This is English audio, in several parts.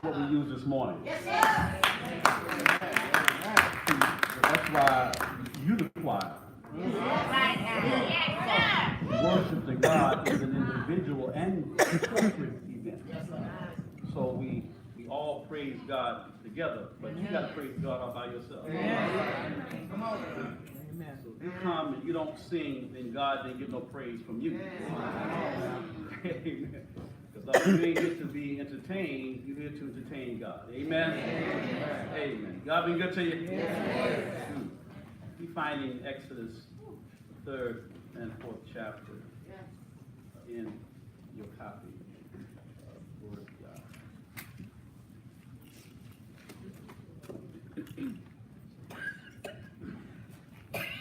what we used this morning. Yes, sir. That's why you the choir. Worship to God is an individual and corporate event. So we all praise God together, but you got to praise God all by yourself. Come on. Amen. So if you come and you don't sing, then God didn't get no praise from you. Amen. Because you ain't here to be entertained, you're here to entertain God. Amen? Amen. God been good to you? Yes. You find in Exodus, the 3rd and 4th chapter in your copy of the Word of God.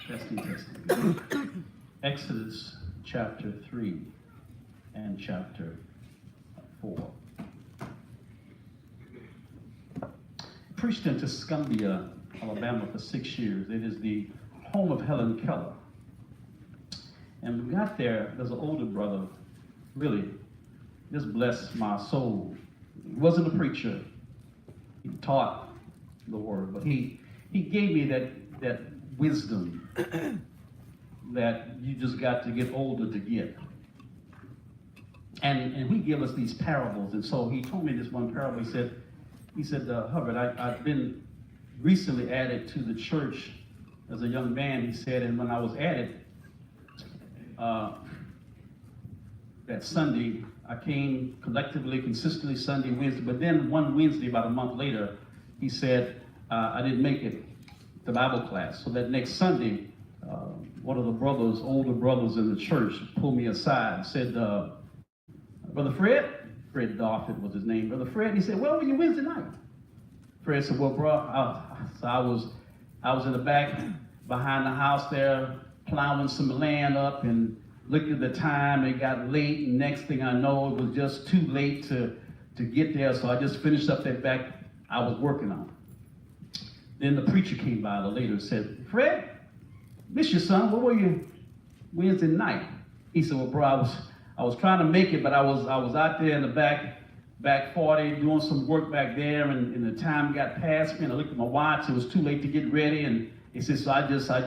Testing. Exodus chapter 3 and chapter 4. Preached in Tuscumbia, Alabama for 6 years. It is the home of Helen Keller. And when we got there, there's an older brother, really, just blessed my soul. He wasn't a preacher. He taught the word, but he gave me that wisdom that you just got to get older to get. And he gave us these parables. And so he told me this one parable. He said, Hubbard, I've been recently added to the church as a young man, he said, and when I was added, that Sunday, I came collectively, consistently Sunday, Wednesday, but then one Wednesday, about a month later, he said, I didn't make it to Bible class. So that next Sunday, one of the brothers, older brothers in the church, pulled me aside and said, Brother Fred Doffett was his name, Brother Fred, and he said, where were you Wednesday night? Fred said, well, bro, I was in the back behind the house there, plowing some land up, and looked at the time, it got late, and next thing I know, it was just too late to get there, so I just finished up that back I was working on. Then the preacher came by a little later and said, Fred, miss your son, where were you Wednesday night? He said, well, bro, I was trying to make it, but I was out there in the back 40 doing some work back there, and the time got past me, and I looked at my watch, it was too late to get ready, and he said, so I just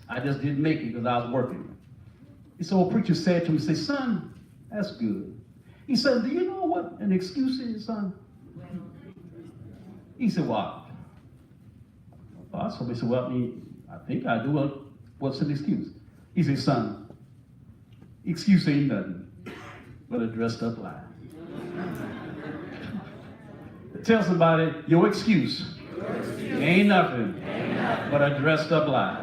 didn't make it because I was working. He said, well, preacher said to me, he said, son, that's good. He said, do you know what an excuse is, son? He said, what? Somebody said, well, I think I do. Well, what's an excuse? He said, son, excuse ain't nothing but a dressed up lie. Tell somebody, your excuse ain't nothing but a dressed up lie.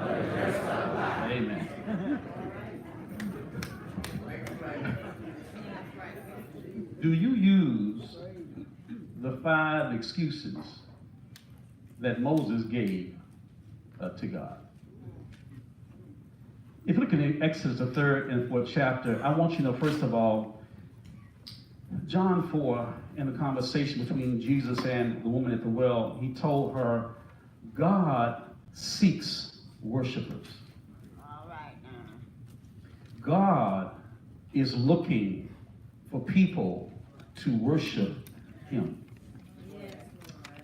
Amen. Do you use the 5 excuses that Moses gave to God? If you look at Exodus, the 3rd and 4th chapter, I want you to know, first of all, John 4, in the conversation between Jesus and the woman at the well, he told her, God seeks worshipers. All right. God is looking for people to worship him.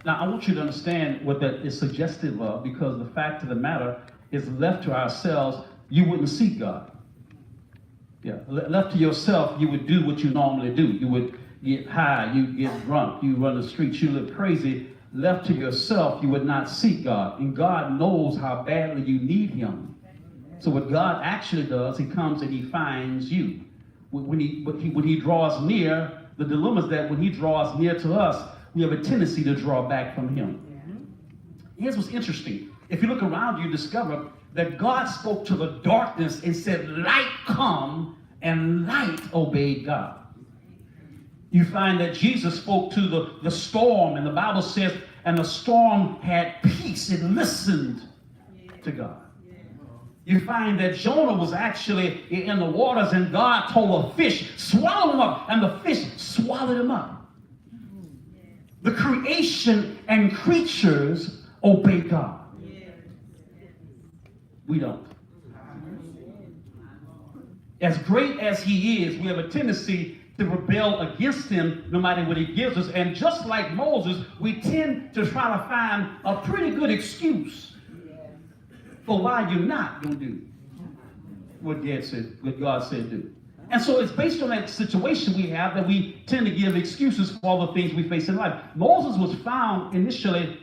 Now, I want you to understand what that is suggestive of, because the fact of the matter is, left to ourselves, you wouldn't seek God. Yeah, left to yourself, you would do what you normally do. You would get high, you get drunk, you run the streets, you live crazy. Left to yourself, you would not seek God. And God knows how badly you need him. So what God actually does, he comes and he finds you. When he draws near, the dilemma is that when he draws near to us, we have a tendency to draw back from him. Here's what's interesting. If you look around, you discover that God spoke to the darkness and said, light come, and light obeyed God. You find that Jesus spoke to the storm, and the Bible says, and the storm had peace. It listened to God. You find that Jonah was actually in the waters, and God told a fish, swallow him up, and the fish swallowed him up. The creation and creatures obey God. We don't. As great as he is, we have a tendency to rebel against him no matter what he gives us. And just like Moses, we tend to try to find a pretty good excuse for why you're not going to do what God said do. And so it's based on that situation we have that we tend to give excuses for all the things we face in life. Moses was found initially,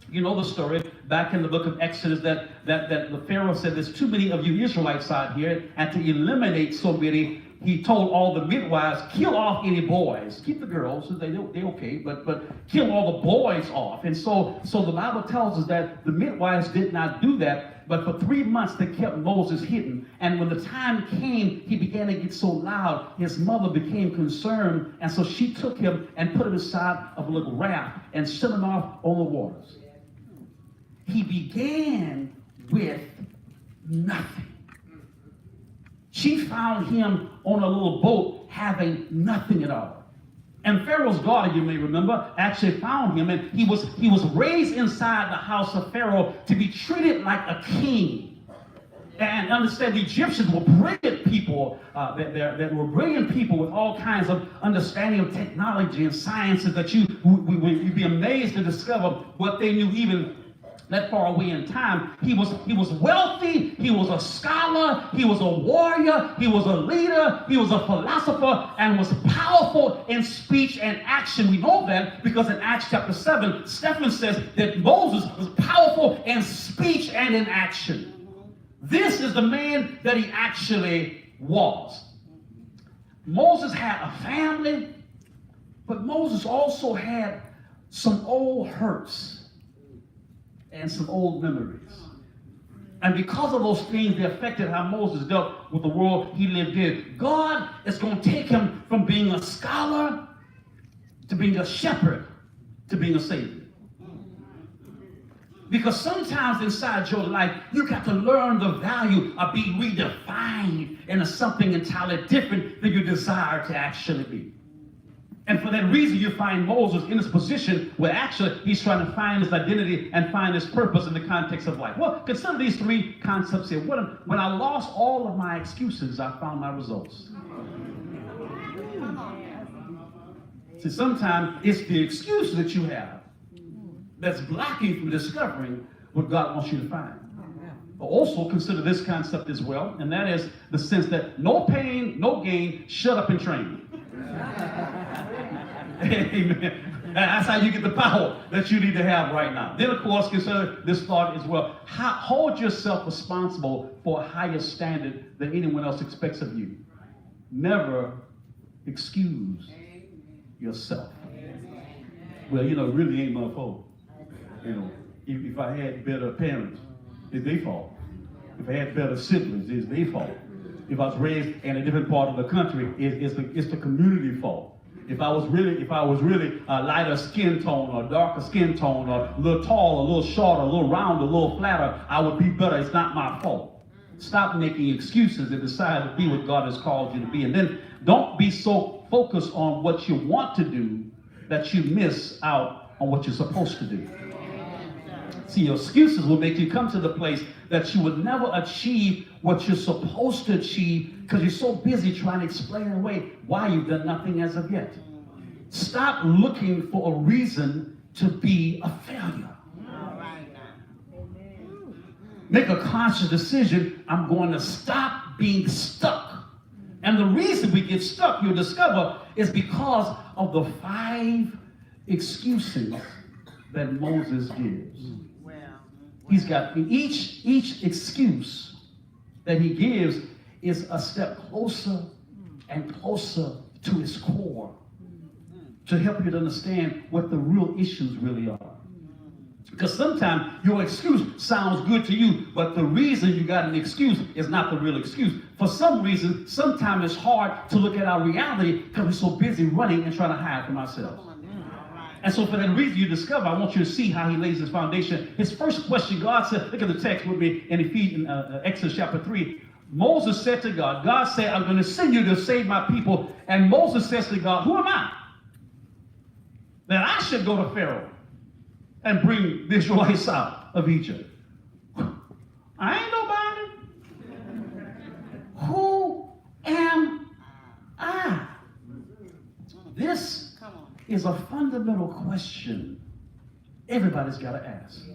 you know the story, back in the book of Exodus, that the Pharaoh said, there's too many of you Israelites out here, and to eliminate so many, he told all the midwives, kill off any boys. Keep the girls, they're okay, but kill all the boys off. And so the Bible tells us that the midwives did not do that, but for 3 months they kept Moses hidden. And when the time came, he began to get so loud, his mother became concerned, and so she took him and put him inside of a little raft and sent him off on the waters. He began with nothing. She found him on a little boat having nothing at all. And Pharaoh's daughter, you may remember, actually found him, and he was raised inside the house of Pharaoh to be treated like a king. And understand, the Egyptians were brilliant people. That were brilliant people with all kinds of understanding of technology and sciences that you'd be amazed to discover what they knew even that far away in time. He was wealthy, he was a scholar, he was a warrior, he was a leader, he was a philosopher, and was powerful in speech and action. We know that because in Acts chapter 7, Stephen says that Moses was powerful in speech and in action. This is the man that he actually was. Moses had a family, but Moses also had some old hurts and some old memories. And because of those things, they affected how Moses dealt with the world he lived in. God is going to take him from being a scholar to being a shepherd to being a savior. Because sometimes inside your life, you got to learn the value of being redefined into something entirely different than you desire to actually be. And for that reason, you find Moses in this position where actually he's trying to find his identity and find his purpose in the context of life. Well, consider these three concepts here. When I lost all of my excuses, I found my results. See, sometimes it's the excuse that you have that's blocking you from discovering what God wants you to find. But also consider this concept as well, and that is the sense that no pain, no gain, shut up and train. Amen. That's how you get the power that you need to have right now. Then, of course, consider this thought as well. Hold yourself responsible for a higher standard than anyone else expects of you. Never excuse yourself. Well, it really ain't my fault. If I had better parents, it's their fault. If I had better siblings, it's their fault. If I was raised in a different part of the country, it's the community fault. If I was really a lighter skin tone or darker skin tone or a little taller, a little shorter, a little rounder, a little flatter, I would be better. It's not my fault. Stop making excuses and decide to be what God has called you to be. And then don't be so focused on what you want to do that you miss out on what you're supposed to do. See, your excuses will make you come to the place that you would never achieve what you're supposed to achieve because you're so busy trying to explain away why you've done nothing as of yet. Stop looking for a reason to be a failure. Make a conscious decision. I'm going to stop being stuck. And the reason we get stuck, you'll discover, is because of the 5 excuses that Moses gives. He's got each excuse that he gives is a step closer and closer to his core to help you to understand what the real issues really are. Because sometimes your excuse sounds good to you, but the reason you got an excuse is not the real excuse. For some reason, sometimes it's hard to look at our reality because we're so busy running and trying to hide from ourselves. And so for that reason you discover, I want you to see how he lays his foundation. His first question, God said, look at the text with me in Exodus chapter 3. Moses said to God, God said, I'm going to send you to save my people. And Moses says to God, who am I that I should go to Pharaoh and bring the Israelites out of Egypt? I ain't nobody. Who am I? is a fundamental question everybody's got to ask.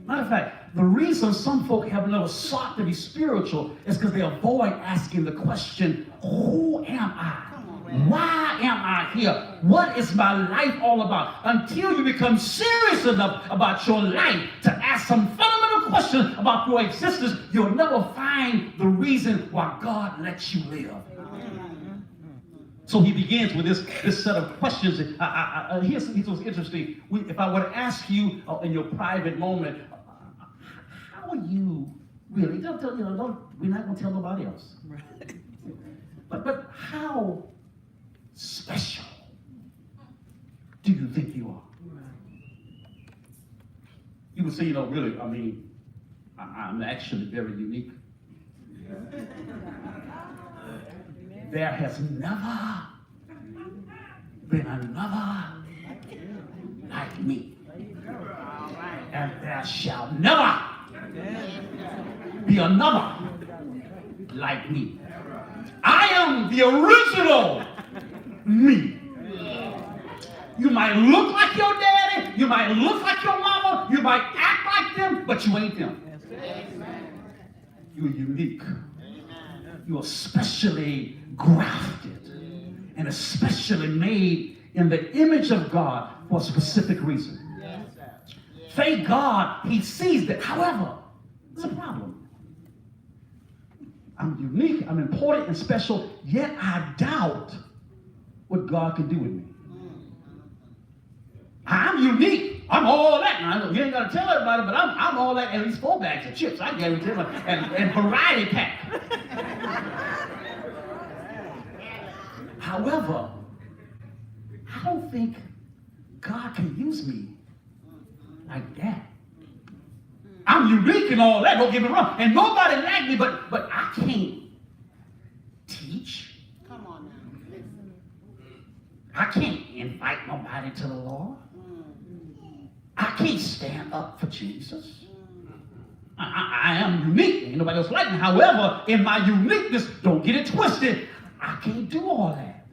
Matter of fact, the reason some folk have never sought to be spiritual is because they avoid asking the question, who am I? Why am I here? What is my life all about? Until you become serious enough about your life to ask some fundamental questions about your existence, you'll never find the reason why God lets you live. So he begins with this set of questions. Here's what's interesting. If I were to ask you in your private moment, how are you really? We're not going to tell nobody else. But how special do you think you are? You would say, really, I'm actually very unique. There has never been another like me. And there shall never be another like me. I am the original me. You might look like your daddy, you might look like your mama, you might act like them, but you ain't them. You're unique. You're especially grafted and especially made in the image of God for a specific reason. Thank God he sees that. However, there's a problem. I'm unique, I'm important and special, yet I doubt what God can do with me. I'm unique. I'm all that. Now, you ain't got to tell everybody, but I'm all that. At least 4 bags of chips. I guarantee you. And variety pack. However, I don't think God can use me like that. I'm unique and all that. Don't get me wrong. And nobody like me, but I can't teach. Come on now. Listen. I can't invite nobody to the Lord. I can't stand up for Jesus. I am unique. Ain't nobody else like me. However, in my uniqueness, don't get it twisted, I can't do all that.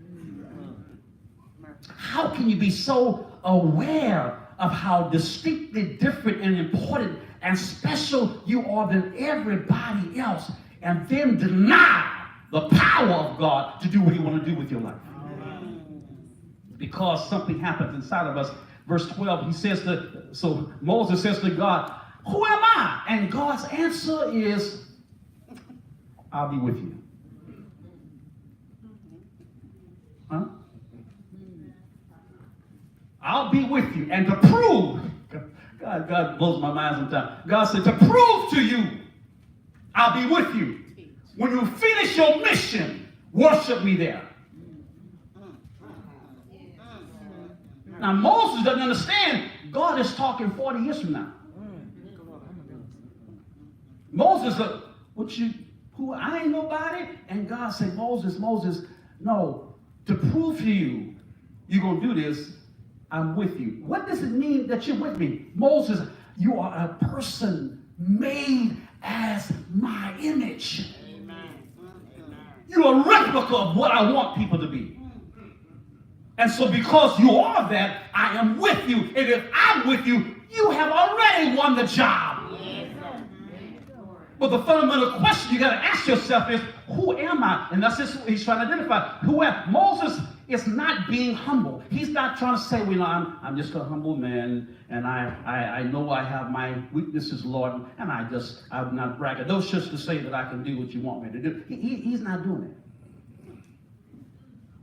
How can you be so aware of how distinctly different and important and special you are than everybody else and then deny the power of God to do what he wants to do with your life? Because something happens inside of us. Verse 12, so Moses says to God, who am I? And God's answer is, I'll be with you. Huh? I'll be with you. And to prove, God blows my mind sometimes. God said, to prove to you, I'll be with you. When you finish your mission, worship me there. Now, Moses doesn't understand God is talking 40 years from now. Moses, I ain't nobody? And God said, Moses, no, to prove to you, you're going to do this, I'm with you. What does it mean that you're with me? Moses, you are a person made as my image. You're a replica of what I want people to be. And so because you are that, I am with you. And if I'm with you, you have already won the job. But the fundamental question you got to ask yourself is, who am I? And that's just what he's trying to identify. Who am Moses is not being humble. He's not trying to say, I'm just a humble man, and I know I have my weaknesses, Lord, and I'm not braggadocious to say that I can do what you want me to do. He's not doing it.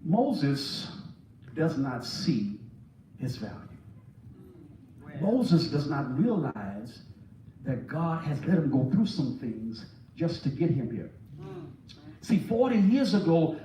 Moses does not see his value. Moses does not realize that God has let him go through some things just to get him here. See, 40 years ago,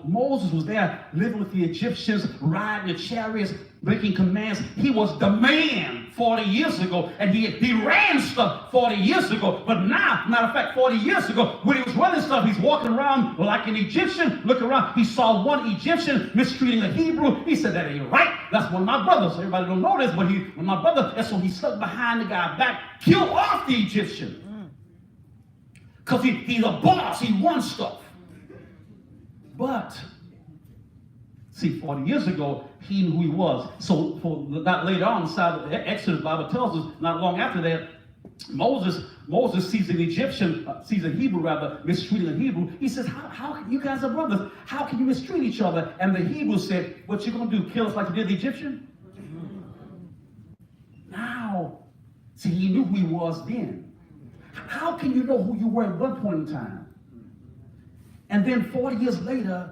Moses was there living with the Egyptians, riding the chariots, making commands. He was the man 40 years ago, and he ran stuff 40 years ago. But now, matter of fact, 40 years ago, when he was running stuff, he's walking around like an Egyptian. Look around. He saw one Egyptian mistreating a Hebrew. He said, that ain't right. That's one of my brothers. Everybody don't know this, but my brother. And so he stuck behind the guy back, killed off the Egyptian. Because he's a boss. He runs stuff. But See, 40 years ago, he knew who he was. So for not later on, inside of Exodus, the Bible tells us, not long after that, Moses sees an Egyptian, sees a Hebrew rather, mistreating a Hebrew. He says, how you guys are brothers. How can you mistreat each other? And the Hebrew said, what you going to do, kill us like you did the Egyptian? Now, see, he knew who he was then. How can you know who you were at one point in time? And then 40 years later,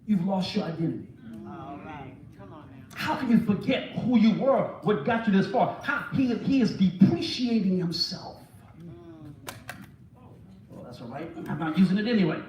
you've lost your identity. All right. Come on now. How can you forget who you were, what got you this far? He is depreciating himself. Well, that's all right. I'm not using it anyway.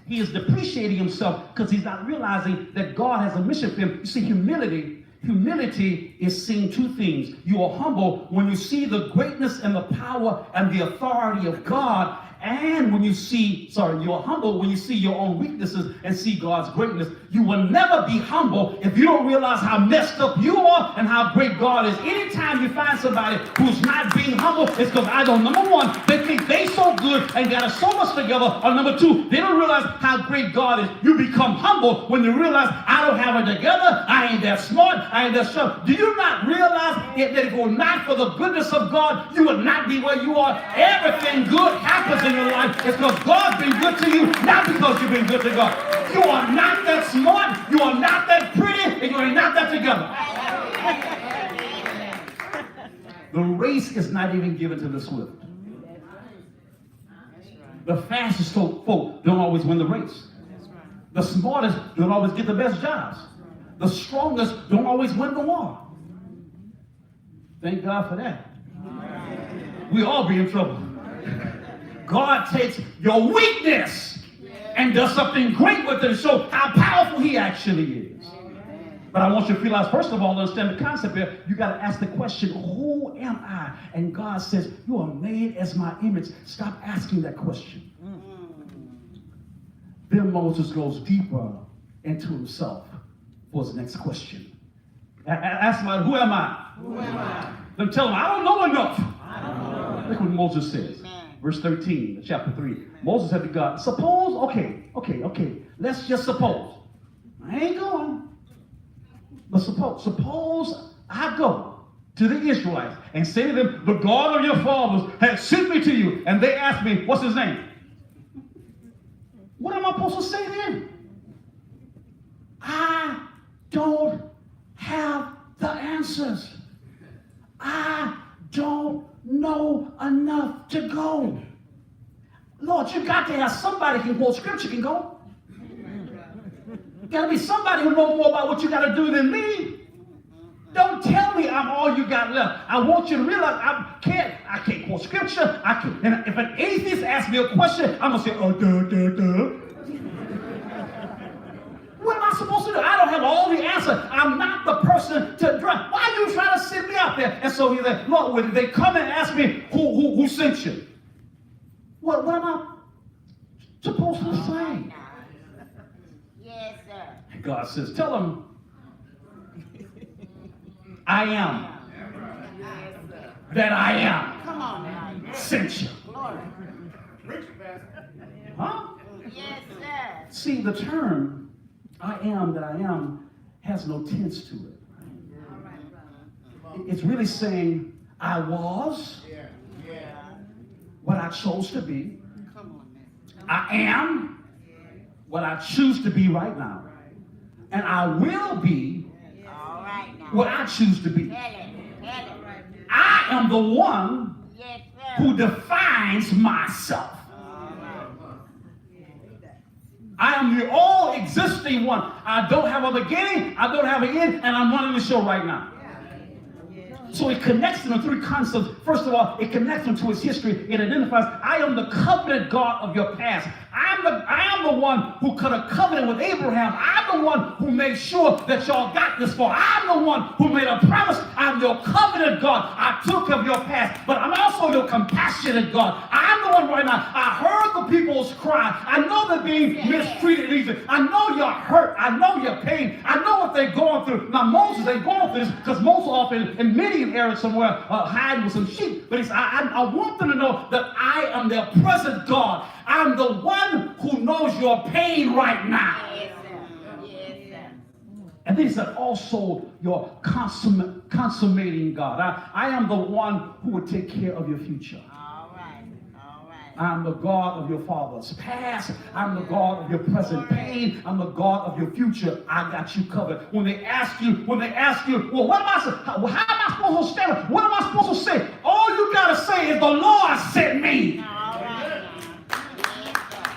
He is depreciating himself because he's not realizing that God has a mission for him. You see, humility is seeing two things. You are humble when you see the greatness and the power and the authority of God. And when you you're humble when you see your own weaknesses and see God's greatness. You will never be humble if you don't realize how messed up you are and how great God is. Anytime you find somebody who's not being humble, it's because number one, they think they so good and got it so much together. Or number two, they don't realize how great God is. You become humble when you realize I don't have it together. I ain't that smart. I ain't that sharp. Do you not realize that if it were not for the goodness of God, you would not be where you are? Everything good happens in your life. It's because God's been good to you, not because you've been good to God. You are not that smart, you are not that pretty, and you are not that together. The race is not even given to the swift. The fastest folk don't always win the race. The smartest don't always get the best jobs. The strongest don't always win the war. Thank God for that. We all be in trouble. God takes your weakness and does something great with it to show how powerful he actually is. But I want you to realize, first of all, to understand the concept here, you got to ask the question, who am I? And God says, you are made as my image. Stop asking that question. Then Moses goes deeper into himself for his next question. Ask him, who am I? Who am I? Then tell him, I don't know enough. Look what Moses says. Verse 13, chapter 3. Moses said to God, suppose, okay. Let's just suppose. I ain't going. But suppose I go to the Israelites and say to them, the God of your fathers has sent me to you. And they ask me, what's his name? What am I supposed to say then? I don't have the answers. I don't know enough to go. Lord, you got to have somebody who can quote scripture can go. Got to be somebody who knows more about what you got to do than me. Don't tell me I'm all you got left. I want you to realize I can't quote scripture. And if an atheist asks me a question, I'm going to say, duh. What am I supposed to do? I don't have all the answers. I'm not the person to drive. Why are you trying to send me out there? And so he's like, Lord, when they come and ask me who sent you, what am I supposed to say? Yes, sir. God says, tell them, I am Yes, sir. that I am Come on now. sent you. Glory. Huh? Yes, sir. See, the term I am that I am has no tense to it. It's really saying I was what I chose to be. Come on now. I am what I choose to be right now. And I will be All right now. what I choose to be. Tell it. I am the one Yes, sir. who defines myself. All right. I am the all-existing one. I don't have a beginning, I don't have an end, and I'm running the show right now. So it connects them to three concepts. First of all, it connects them to his history. It identifies, I am the covenant God of your past. I am the one who cut a covenant with Abraham. I'm the one who made sure that y'all got this far. I'm the one who made a promise. I'm your covenant God. I took care of your past, but I'm also your compassionate God. I'm the one right now. I heard the people's cry. I know they're being mistreated easily. I know you're hurt. I know your pain. I know what they're going through. Now, Moses ain't going through this because Moses off in Midian area somewhere hiding with some sheep. But he said, I want them to know that I am their present God. I'm the one who knows your pain right now. Yes, sir. Yes, And then he said, also your consummating God. I am the one who will take care of your future. All right. All right. I'm the God of your father's past. I'm the God of your present pain. I'm the God of your future. I got you covered. When they ask you, well, what am I saying? How am I supposed to stand? What am I supposed to say? All you got to say is the Lord sent me. All right.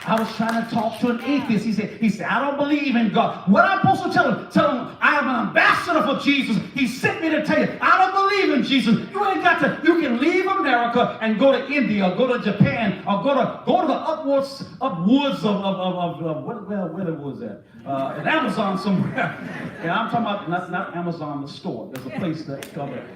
I was trying to talk to an atheist. He said, I don't believe in God. What am I supposed to tell him? Tell him I am an ambassador for Jesus. He sent me to tell you, I don't believe in Jesus. You ain't got to. You can leave America and go to India, or go to Japan, or go to the upwoods of where the woods at? In Amazon somewhere. Yeah, I'm talking about not Amazon, the store. There's a place that's covered.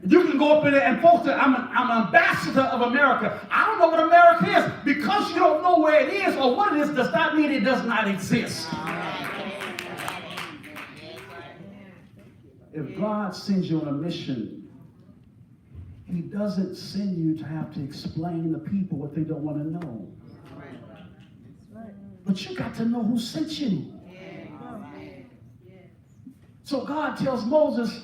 You can go up in there and folks say, I'm an ambassador of America. I don't know what America is. Because you don't know where it is or what it is, does not mean it does not exist. If God sends you on a mission, he doesn't send you to have to explain to people what they don't want to know. But you got to know who sent you. So God tells Moses,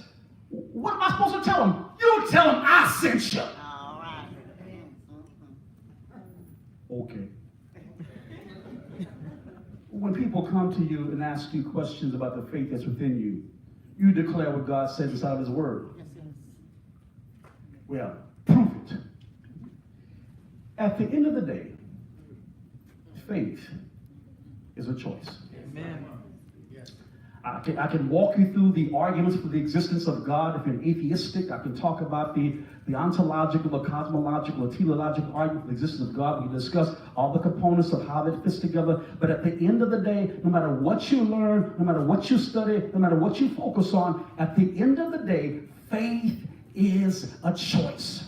what am I supposed to tell him? You tell him I sent you. All right. Okay. When people come to you and ask you questions about the faith that's within you, you declare what God says inside of his word. Well, prove it. At the end of the day, faith is a choice. Amen. I can walk you through the arguments for the existence of God. If you're atheistic, I can talk about the ontological, the cosmological, the teleological argument for the existence of God. We can discuss all the components of how that fits together. But at the end of the day, no matter what you learn, no matter what you study, no matter what you focus on, at the end of the day, faith is a choice.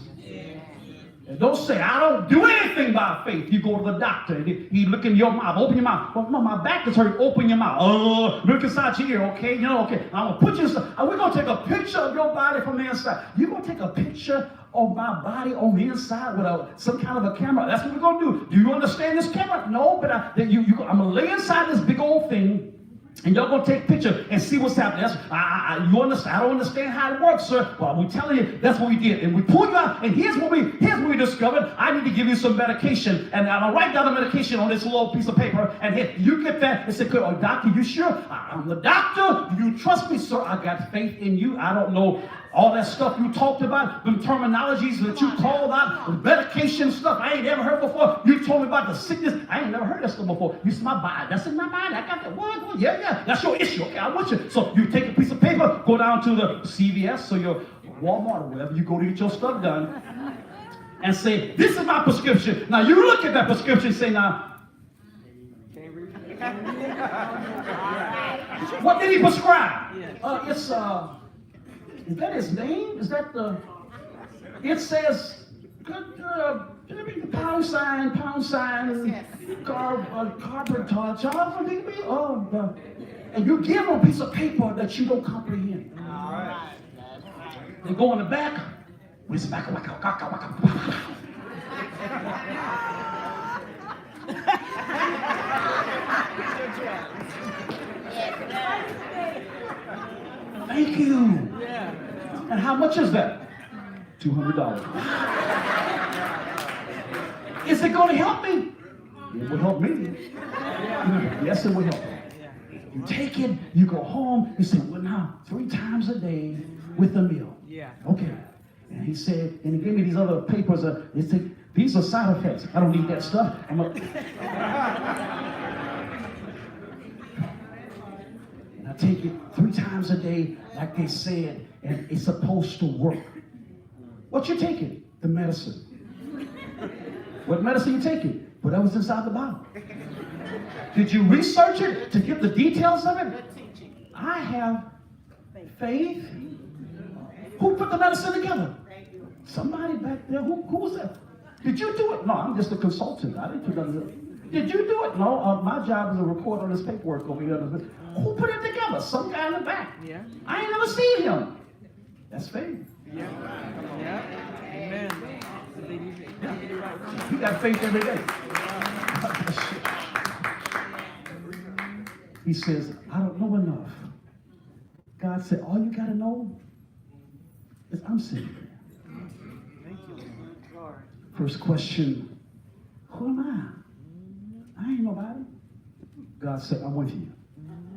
And don't say, I don't do anything by faith. You go to the doctor and he look in your mouth, open your mouth. Well, my back is hurt, open your mouth. Look inside your ear, okay? Okay. I'm going to put you inside. We're going to take a picture of your body from the inside. You're going to take a picture of my body on the inside with some kind of a camera. That's what we're going to do. Do you understand this camera? No, but I'm going to lay inside this big old thing. And y'all gonna take a picture and see what's happening. You understand? I don't understand how it works, sir. Well, we're telling you, that's what we did. And we pulled you out, and here's what we discovered. I need to give you some medication. And I'll write down the medication on this little piece of paper. And here, you get that and say, oh, doctor, you sure? I'm the doctor. You trust me, sir. I got faith in you. I don't know all that stuff you talked about, the terminologies that you called out, the medication stuff I ain't ever heard before. You told me about the sickness. I ain't never heard that stuff before. You said my body. That's in my body. I got that. What? Yeah. That's your issue. Okay, I want you. So you take a piece of paper, go down to the CVS or your Walmart or wherever you go to get your stuff done, and say, this is my prescription. Now you look at that prescription and say, now, what did he prescribe? Is that his name? Is that it says, pound sign, carbon, and you give them a piece of paper that you don't comprehend. All right. That's right. They go in the back, Thank you. Yeah. And how much is that? $200. Is it going to help me? It will help me. Yes, it will help. You take it, you go home, you say, well, now, 3 times a day with a meal. Yeah. Okay. And he said, and he gave me these other papers. He said, these are side effects. I don't need that stuff. And I take it 3 times a day, like they said, and it's supposed to work. What you taking? The medicine. What medicine you taking? Whatever's inside the bottle. Did you research it to get the details of it? I have faith. Who put the medicine together? Somebody back there. Who was that? Did you do it? No, I'm just a consultant. I didn't put that together. Did you do it? No, my job is to record all this paperwork over here. Who put it together? Some guy in the back. Yeah. I ain't never seen him. That's faith. Yeah. Amen. You got faith every day. He says, I don't know enough. God said, all you got to know is I'm sitting there. Thank you, Lord. First question, who am I? I ain't nobody. God said, I'm with you.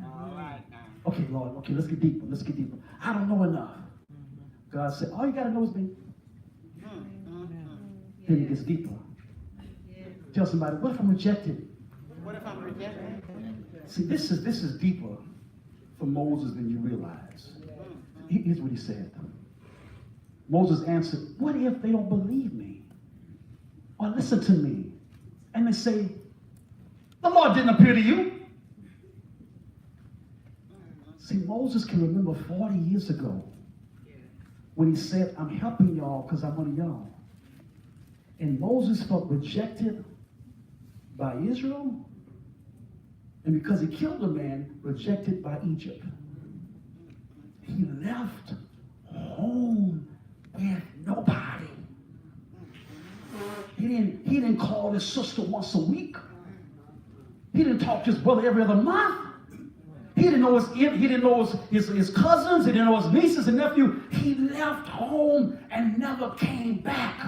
All right now. Okay, Lord, okay, let's get deeper. Let's get deeper. I don't know enough. God said, all you got to know is me. Then it gets deeper. Tell somebody, what if I'm rejected? What if I'm rejected? See, this is deeper for Moses than you realize. Here's what he said. Moses answered, what if they don't believe me or listen to me? And they say, the Lord didn't appear to you. See, Moses can remember 40 years ago when he said, I'm helping y'all because I'm one of y'all. And Moses felt rejected by Israel, and because he killed a man, rejected by Egypt. He left home with nobody. He didn't call his sister once a week. He didn't talk to his brother every other month. He didn't know his cousins. He didn't know his nieces and nephews. He left home and never came back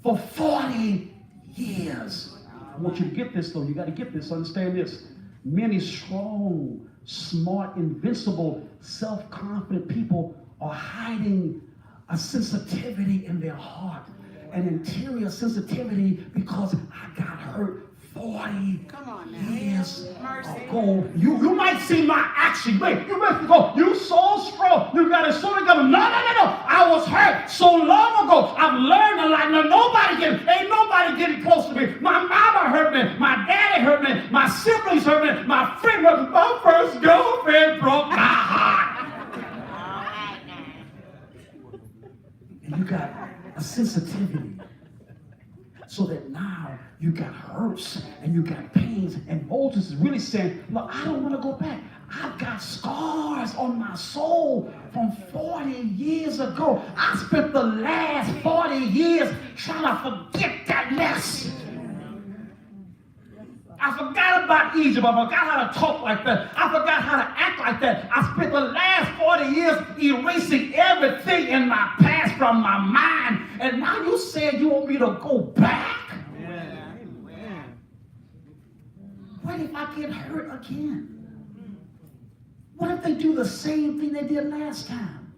for 40 years. I want you to get this, though. You got to get this. Understand this. Many strong, smart, invincible, self-confident people are hiding a sensitivity in their heart, an interior sensitivity, because I got hurt 40 Come on now. years Mercy. ago. You might see my action. Wait, you might go, you so strong. You got it so together. No. I was hurt so long ago. I've learned a lot. Now ain't nobody getting close to me. My mama hurt me. My daddy hurt me. My siblings hurt me. My friend hurt me. My first girlfriend broke my heart. All right now. And you got a sensitivity. So that now you got hurts and you got pains. And Moses is really saying, look, I don't want to go back. I've got scars on my soul from 40 years ago. I spent the last 40 years trying to forget that mess. I forgot about Egypt. I forgot how to talk like that. I forgot how to act like that. I spent the last 40 years erasing everything in my past from my mind. And now you said you want me to go back? What if I get hurt again? What if they do the same thing they did last time?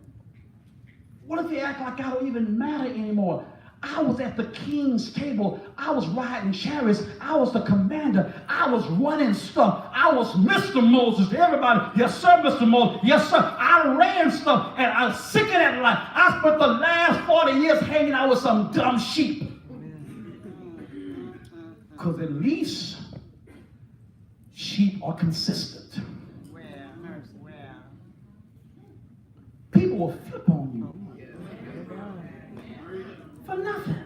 What if they act like I don't even matter anymore? I was at the king's table. I was riding chariots. I was the commander. I was running stuff. I was Mr. Moses to everybody. Yes, sir, Mr. Moses. Yes, sir. I ran stuff, and I was sick of that life. I spent the last 40 years hanging out with some dumb sheep. Because at least sheep are consistent. People will flip on you for nothing.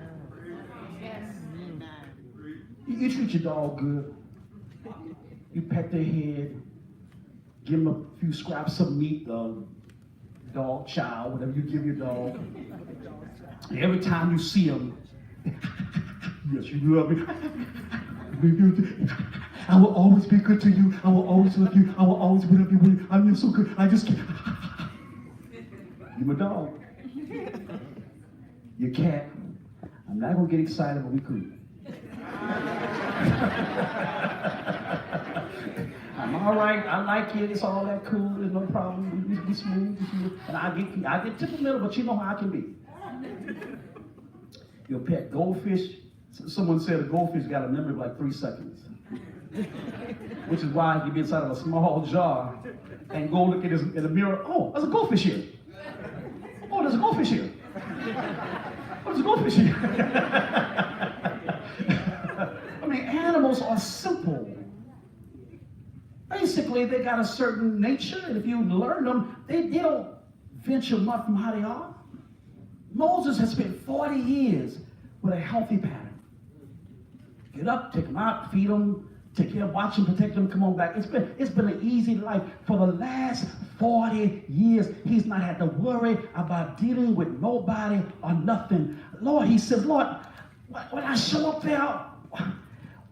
You treat your dog good. You pet their head, give them a few scraps of meat, dog chow, whatever you give your dog. And every time you see them, yes, you love me. I will always be good to you. I will always love you. I will always whatever you want. I'm so good. I just can't. You're my dog. Your cat. I'm not going to get excited, but we could. I'm all right. I like it. It's all that cool. There's no problem. We smooth. And I get temperamental, but you know how I can be. Your pet goldfish. Someone said a goldfish got a memory of like 3 seconds. Which is why you be inside of a small jar and go look in the mirror. Oh, there's a goldfish here. Oh, there's a goldfish here. Oh, there's a goldfish here. I mean, animals are simple. Basically, they got a certain nature, and if you learn them, they don't venture much from how they are. Moses has spent 40 years with a healthy pattern. Get up, take them out, feed them, take care, watch them, protect them, come on back. It's been an easy life. For the last 40 years, he's not had to worry about dealing with nobody or nothing. Lord, he says, Lord, when I show up there,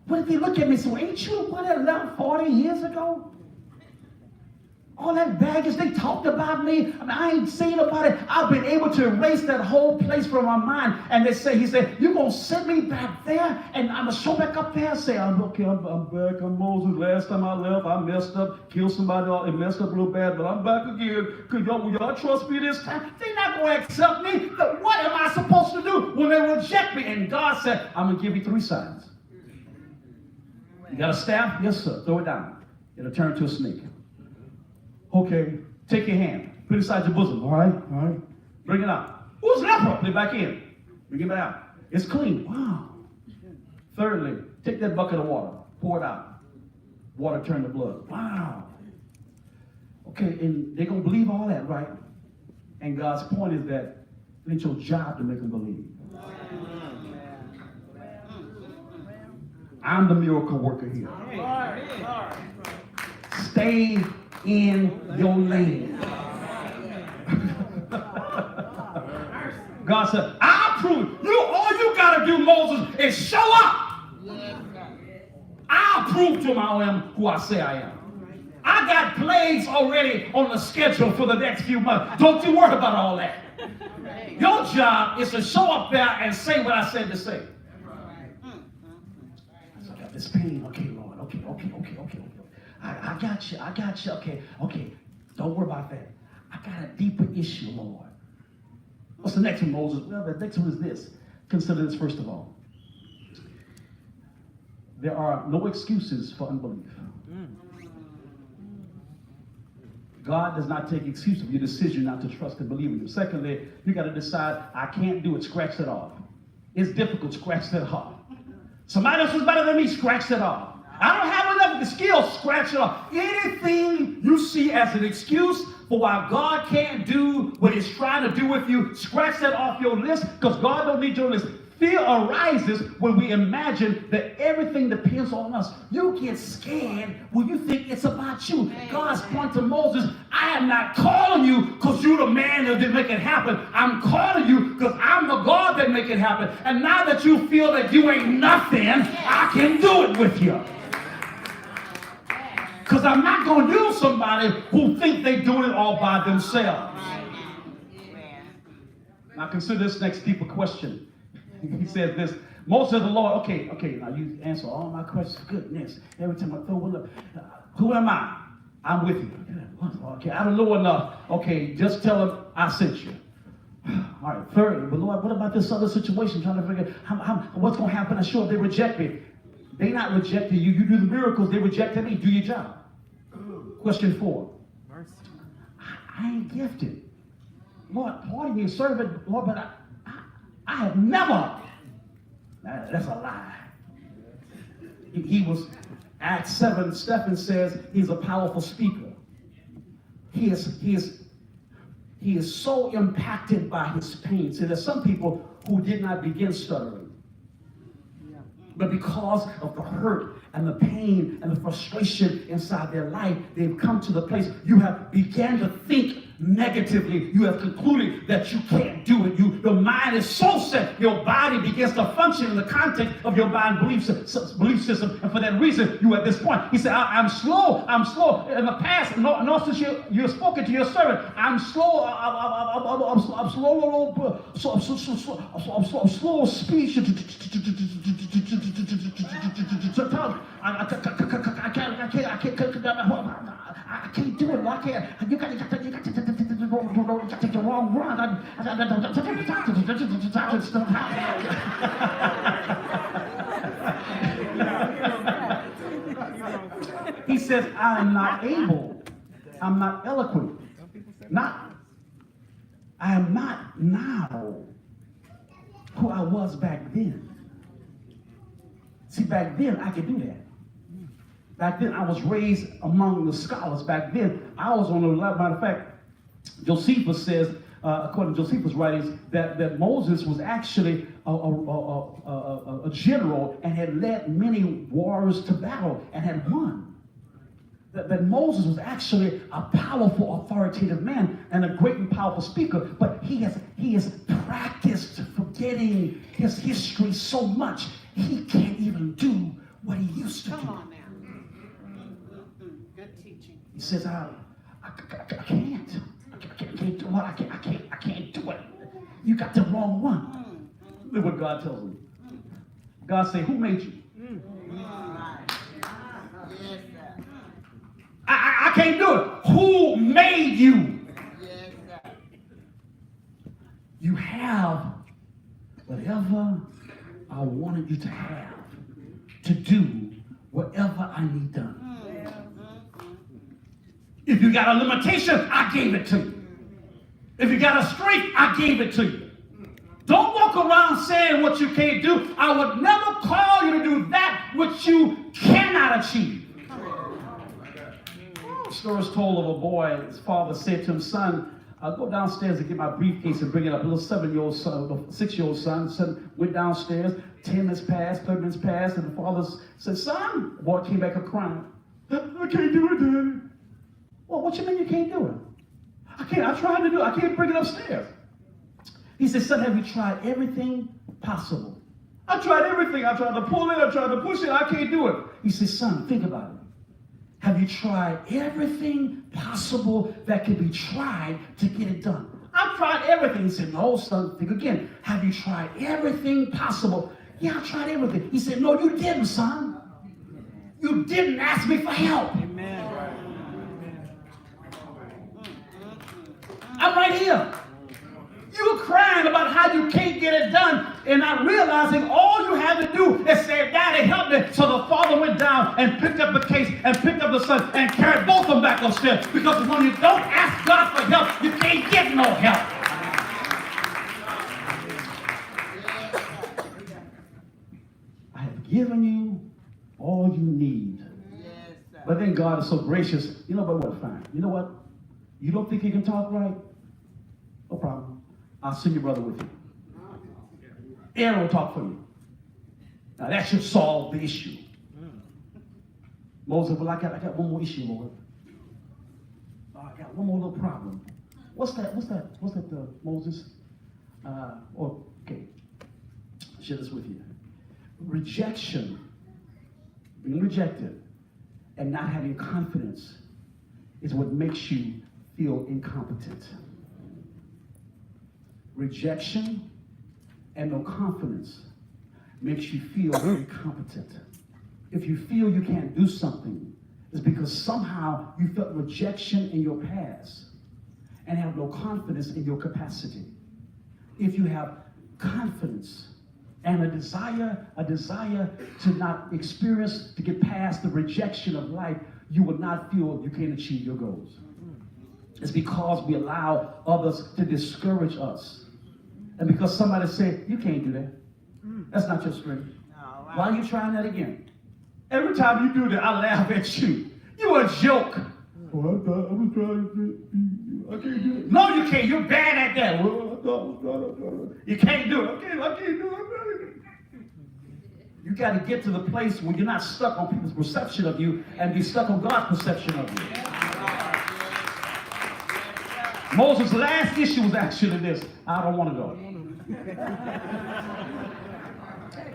What if they look at me and say, well, ain't you the one that left 40 years ago? All that baggage, they talked about me. I mean, I ain't seen about it. I've been able to erase that whole place from my mind. And he said, you're going to send me back there? And I'm going to show back up there and say, I'm okay, I'm back. I'm Moses. Last time I left, I messed up, killed somebody, and messed up real bad, but I'm back again. Could y'all trust me this time? They're not going to accept me. But what am I supposed to do when they reject me? And God said, I'm going to give you 3 signs. You got a staff? Yes, sir. Throw it down. It'll turn to a snake. Okay, take your hand, put it inside your bosom, all right? Bring it out. Who's leper? Put it back in. Bring it back out. It's clean. Wow. Thirdly, take that bucket of water, pour it out. Water turn to blood. Wow. Okay, and they're going to believe all that, right? And God's point is that it's your job to make them believe. I'm the miracle worker here. Stay in your lane. God said, I'll prove it. All you got to do, Moses, is show up. I'll prove to him I am who I say I am. I got plagues already on the schedule for the next few months. Don't you worry about all that. Your job is to show up there and say what I said to say. I got this pain. Okay, Lord. Okay. I got you. Okay. Don't worry about that. I got a deeper issue, Lord. What's the next one, Moses? Well, the next one is this. Consider this first of all. There are no excuses for unbelief. God does not take excuse of your decision not to trust and believe in him. Secondly, you got to decide, I can't do it. Scratch that off. It's difficult. Scratch that off. Somebody else is better than me. Scratch that off. I don't have enough of the skills. Scratch it off. Anything you see as an excuse for why God can't do what he's trying to do with you, scratch that off your list, because God don't need your list. Fear arises when we imagine that everything depends on us. You get scared when you think it's about you. God's point to Moses, I am not calling you because you're the man that did make it happen. I'm calling you because I'm the God that make it happen. And now that you feel that you ain't nothing, I can do it with you. Because I'm not going to use somebody who think they're doing it all by themselves. Now consider this next deeper question. He says this, Moses said the Lord, okay, now you answer all my questions. Goodness, every time I throw one up, who am I? I'm with you. Okay, I don't know enough. Okay, just tell him I sent you. All right, thirdly, but Lord, what about this other situation? Trying to figure out what's going to happen. I'm sure if they reject me. They not rejecting you. You do the miracles. They rejected me. Do your job. Question 4. I ain't gifted. Lord, pardon me, servant, Lord, but I have never. That's a lie. He was, Acts 7, Stephen says he's a powerful speaker. He is so impacted by his pain. See, there's some people who did not begin stuttering. But because of the hurt and the pain and the frustration inside their life, they've come to the place you have began to think negatively. You have concluded that you can't do it. Your mind is so set, your body begins to function in the context of your mind belief system. And for that reason, you at this point. He said, I'm slow. In the past, no since you have spoken to your servant, I'm slow. I'm slow of speech. I can't do it. I can't. You got to take the wrong run. He says, I'm not able. I'm not eloquent. I am not now who I was back then. See, back then I could do that. Back then I was raised among the scholars. Back then I was on the level. Matter of fact, Josephus says, according to Josephus' writings, that Moses was actually a general and had led many warriors to battle and had won. That Moses was actually a powerful, authoritative man and a great and powerful speaker, but he has practiced forgetting his history so much he can't even do what he used to Come do. on now. Good teaching. He says, I can't. I can't do what I can't do it. You got the wrong one. Look what God tells him. God say, who made you? I can't do it. Who made you? You have whatever I wanted you to have to do whatever I need done. If you got a limitation, I gave it to you. If you got a strength, I gave it to you. Don't walk around saying what you can't do. I would never call you to do that which you cannot achieve. The story is told of a boy. His father said to him, son, I'll go downstairs and get my briefcase and bring it up. A little 7-year-old son, a 6-year-old son went downstairs. 10 minutes passed, 30 minutes passed, and the father said, son, the boy came back up crying. I can't do it, Daddy. Well, what you mean you can't do it? I tried to do it. I can't bring it upstairs. He said, son, have you tried everything possible? I tried everything. I tried to pull it. I tried to push it. I can't do it. He said, son, think about it. Have you tried everything possible that can be tried to get it done? I've tried everything. He said, no, son, think again. Have you tried everything possible? Yeah, I tried everything. He said, no, you didn't, son. You didn't ask me for help. Amen. I'm right here. You were crying about how you can't get it done, and not realizing all you had to do is say, Daddy, help me. So the father went down and picked up the case and picked up the son and carried both of them back upstairs. Because when you don't ask God for help, you can't get no help. I have given you all you need. But then God is so gracious. You know what? Fine. You know what? You don't think you can talk right? No problem. I'll send your brother with you. Aaron will talk for you. Now that should solve the issue. Moses, well, I got one more issue, Lord. I got one more little problem. What's that, Moses? Okay. I'll share this with you. Rejection, being rejected, and not having confidence is what makes you feel incompetent. Rejection and no confidence makes you feel incompetent. If you feel you can't do something, it's because somehow you felt rejection in your past and have no confidence in your capacity. If you have confidence and a desire to not experience, to get past the rejection of life, you will not feel you can't achieve your goals. It's because we allow others to discourage us. And because somebody said, you can't do that. That's not your strength. Why are you trying that again? Every time you do that, I laugh at you. You're a joke. Oh, I thought I was trying to, I can't do it. No, you can't. You're bad at that. Well, I thought I was trying to. You can't do it. I can't do it. You got to get to the place where you're not stuck on people's perception of you and be stuck on God's perception of you. Moses' last issue was actually this: I don't want to go.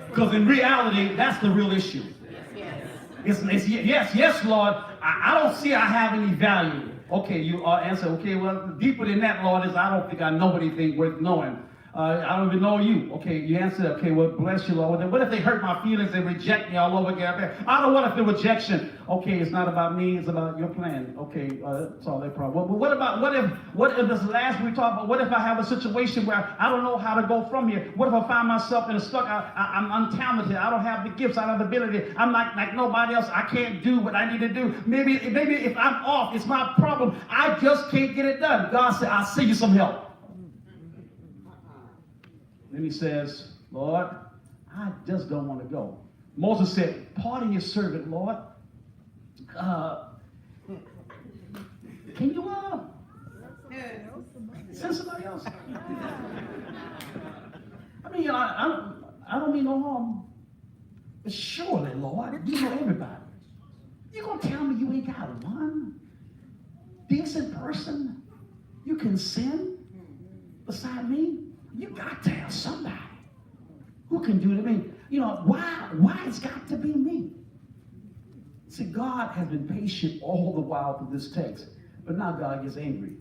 Because in reality, that's the real issue. It's yes, Lord, I don't see I have any value. Okay, you answer, okay, well, deeper than that, Lord, is I don't think I know anything worth knowing. I don't even know you. Okay, you answer, okay, well, bless you, Lord. Then what if they hurt my feelings and reject me all over again? I don't want to feel rejection. Okay, it's not about me, it's about your plan. Okay, that's all their problem. But what if this last we talked about, what if I have a situation where I don't know how to go from here? What if I find myself in a stuck, I'm untalented, I don't have the gifts, I don't have the ability, I'm like nobody else, I can't do what I need to do. Maybe if I'm off, it's my problem. I just can't get it done. God said, I'll send you some help. Then he says, Lord, I just don't want to go. Moses said, pardon your servant, Lord. Can you send somebody else? I mean, I don't mean no harm. But surely, Lord, you know everybody. You gonna tell me you ain't got one decent person you can send beside me? You got to have somebody who can do it. I mean, why it's got to be me? See, God has been patient all the while through this text, but now God gets angry.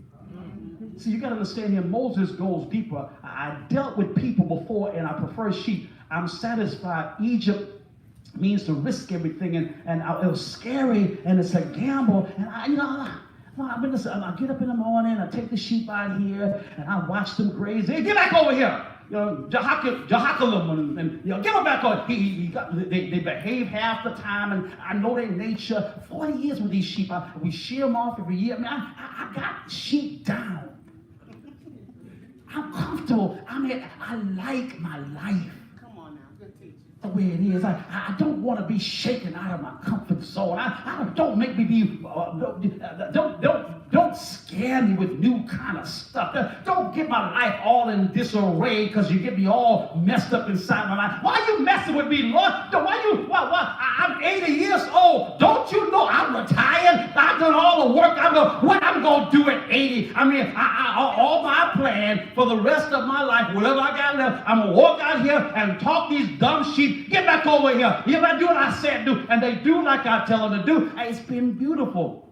See, you got to understand here, Moses goes deeper. I dealt with people before and I prefer sheep. I'm satisfied. Egypt means to risk everything, and it was scary, and it's a gamble. And I get up in the morning, I take the sheep out here, and I watch them graze. Hey, get back over here. Jehoiakim, and get them back over. They behave half the time, and I know their nature. 40 years with these sheep. We shear them off every year. I mean, I got sheep down. I'm comfortable. I like my life. Come on now, good teacher. The way it is. I don't want to be shaken out of my comfort zone. Don't make me be, don't scare me with new kind of stuff. Don't get my life all in disarray because you get me all messed up inside my life. Why are you messing with me, Lord? Why? I'm 80 years old. Don't you know I'm retired? I've done all the work. What I'm going to do at 80? I mean, all my plan for the rest of my life, whatever I got left, I'm going to walk out here and talk these dumb sheep. Get back over here. You better do what I said do. And they do like I tell them to do. It's been beautiful.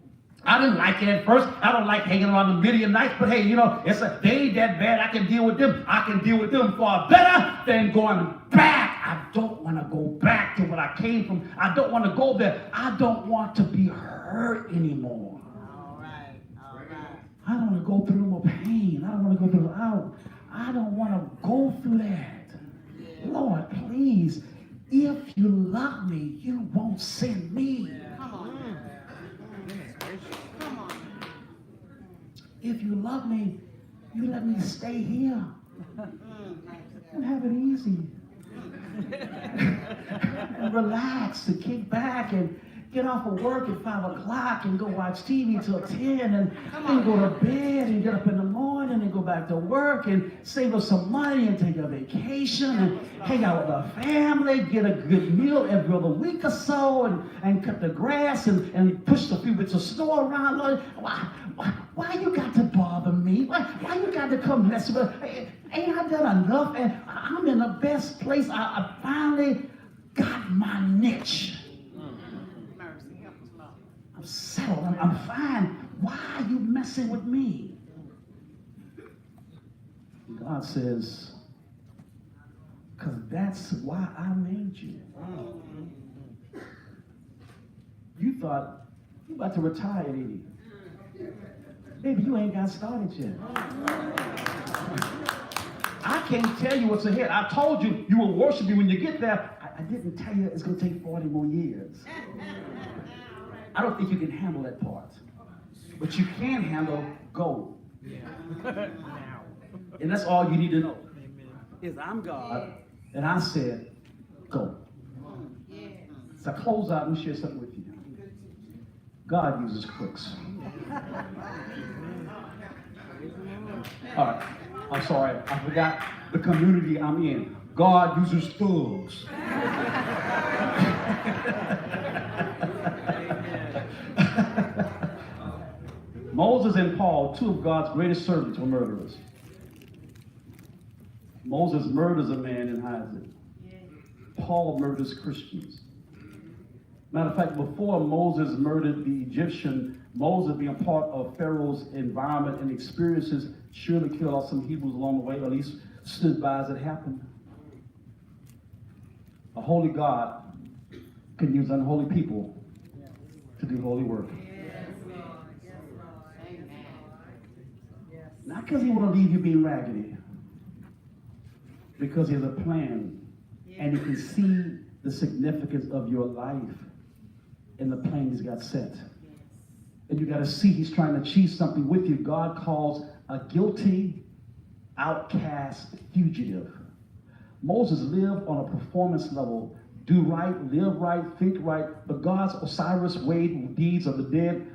I didn't like it at first. I don't like hanging around the middle of the night. But hey, they ain't that bad. I can deal with them. I can deal with them far better than going back. I don't want to go back to what I came from. I don't want to go there. I don't want to be hurt anymore. All right. I don't want to go through more pain. I don't want to go through I don't want to go through that. Lord, please, if you love me, you won't send me. Come on. Come on. If you love me, you let me stay here and have it easy. And relax and kick back and get off of work at 5 o'clock and go watch TV till 10 and then go to bed and get up in the morning and go back to work and save us some money and take a vacation and hang out with our family, get a good meal every other week or so and cut the grass and push a few bits of snow around. Lord, why you got to bother me? Why you got to come mess with me? Ain't I done enough? And I'm in the best place. I finally got my niche. Mercy, help us, Lord. I'm settled. I'm fine. Why are you messing with me? God says, because that's why I made you. You thought you about to retire at 80. Baby, you ain't got started yet. I can't tell you what's ahead. I told you you will worship me when you get there. I didn't tell you it's going to take 40 more years. I don't think you can handle that part. But you can handle go. And that's all you need to know. Is I'm God, and I said, go. So I close out and share something with you. God uses crooks. All right. I'm sorry. I forgot the community I'm in. God uses thugs. Moses and Paul, two of God's greatest servants, were murderers. Moses murders a man and hides it. Paul murders Christians. Matter of fact, before Moses murdered the Egyptian, Moses, being part of Pharaoh's environment and experiences, surely killed off some Hebrews along the way, or at least stood by as it happened. A holy God can use unholy people to do holy work. Not because he want to leave you being raggedy, because he has a plan, and he can see the significance of your life and the plan he's got set. And you got to see he's trying to achieve something with you. God calls a guilty, outcast fugitive. Moses lived on a performance level. Do right, live right, think right. But God's Osiris weighed deeds of the dead.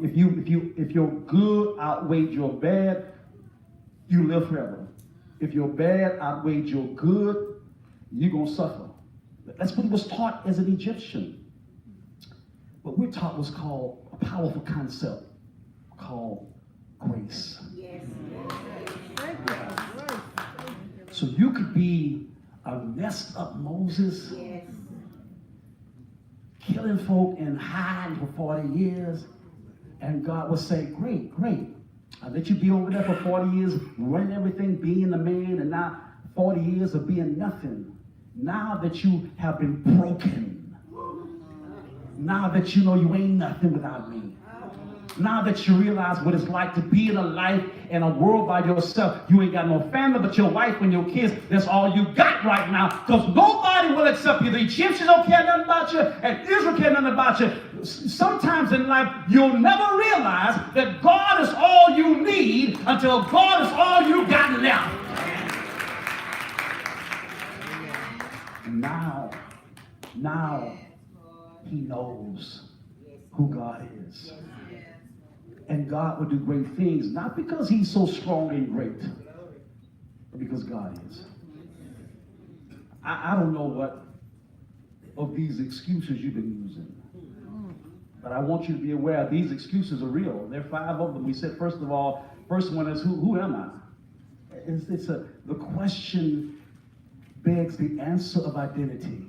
If your good outweighed your bad, you live forever. If your bad outweighed your good, you're going to suffer. That's what he was taught as an Egyptian. What we're taught was called a powerful concept called grace. Yes. So you could be a messed up Moses, Yes. killing folk and hiding for 40 years. And God will say, great, great. I let you be over there for 40 years, running everything, being a man, and now 40 years of being nothing. Now that you have been broken, now that you know you ain't nothing without me, now that you realize what it's like to be in a life in a world by yourself, you ain't got no family but your wife and your kids. That's all you got right now, because nobody will accept you. The Egyptians don't care nothing about you, and Israel care nothing about you. Sometimes in life, you'll never realize that God is all you need until God is all you got left. Now, he knows who God is. And God will do great things, not because he's so strong and great, but because God is. I don't know what of these excuses you've been using, but I want you to be aware these excuses are real. There are 5 of them. We said, first of all, first one is, who am I? The question begs the answer of identity.